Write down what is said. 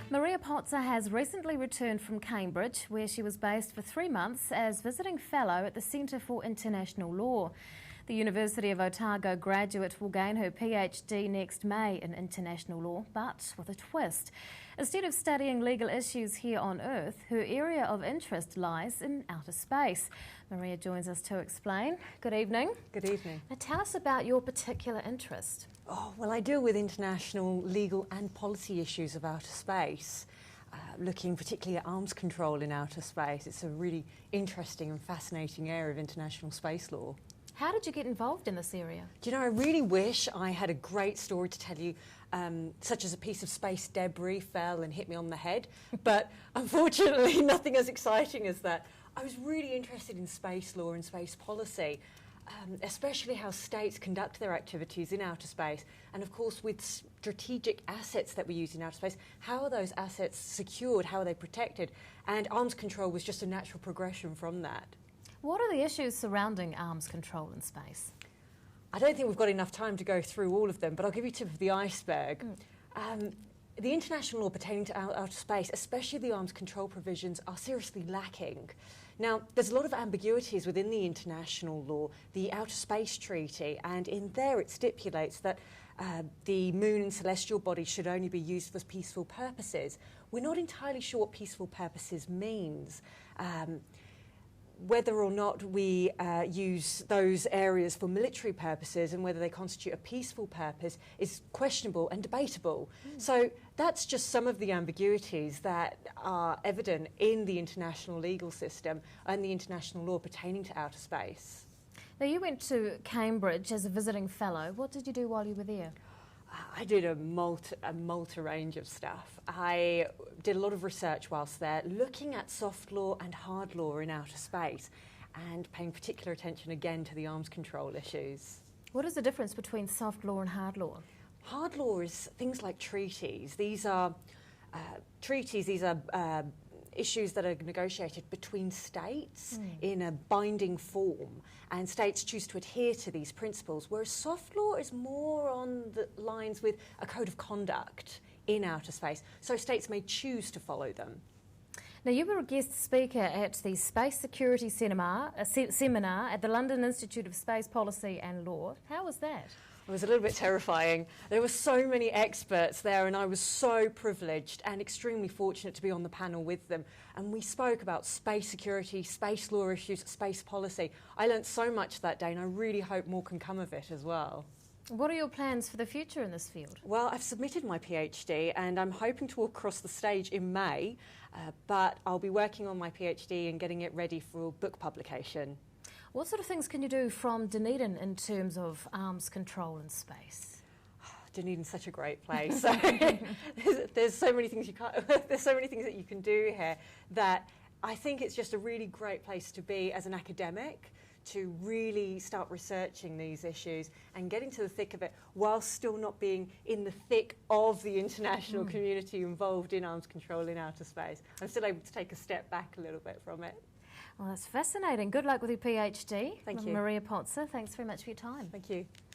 Maria Pozza has recently returned from Cambridge, where she was based for 3 months as visiting fellow at the Centre for International Law. The University of Otago graduate will gain her PhD next May in international law, but with a twist. Instead of studying legal issues here on Earth, her area of interest lies in outer space. Maria joins us to explain. Good evening. Good evening. Now tell us about your particular interest. Oh, well, I deal with international legal and policy issues of outer space, looking particularly at arms control in outer space. It's a really interesting and fascinating area of international space law. How did you get involved in this area? Do you know, I really wish I had a great story to tell you, such as a piece of space debris fell and hit me on the head, but unfortunately nothing as exciting as that. I was really interested in space law and space policy, especially how states conduct their activities in outer space, and of course with strategic assets that we use in outer space, how are those assets secured, how are they protected, and arms control was just a natural progression from that. What are the issues surrounding arms control in space? I don't think we've got enough time to go through all of them, but I'll give you tip of the iceberg. The international law pertaining to outer space, especially the arms control provisions, are seriously lacking. Now, there's a lot of ambiguities within the international law, the Outer Space Treaty, and in there it stipulates that the moon and celestial bodies should only be used for peaceful purposes. We're not entirely sure what peaceful purposes means. Whether or not we use those areas for military purposes and whether they constitute a peaceful purpose is questionable and debatable. So that's just some of the ambiguities that are evident in the international legal system and the international law pertaining to outer space. Now, you went to Cambridge as a visiting fellow. What did you do while you were there? I did a multi range of stuff. I did a lot of research whilst there, looking at soft law and hard law in outer space and paying particular attention again to the arms control issues. What is the difference between soft law and hard law? Hard law is things like treaties. These are issues that are negotiated between states in a binding form, and states choose to adhere to these principles, whereas soft law is more on the lines with a code of conduct in outer space, so states may choose to follow them. Now, you were a guest speaker at the Space Security seminar at the London Institute of Space Policy and Law. How was that? It was a little bit terrifying. There were so many experts there and I was so privileged and extremely fortunate to be on the panel with them. And we spoke about space security, space law issues, space policy. I learnt so much that day and I really hope more can come of it as well. What are your plans for the future in this field? Well, I've submitted my PhD and I'm hoping to walk across the stage in May, but I'll be working on my PhD and getting it ready for book publication. What sort of things can you do from Dunedin in terms of arms control in space? Dunedin's such a great place. There's so many things there's so many things that you can do here that I think it's just a really great place to be as an academic, to really start researching these issues and getting to the thick of it while still not being in the thick of the international community involved in arms control in outer space. I'm still able to take a step back a little bit from it. Well, that's fascinating. Good luck with your PhD. Thank you. Maria Pozza, thanks very much for your time. Thank you.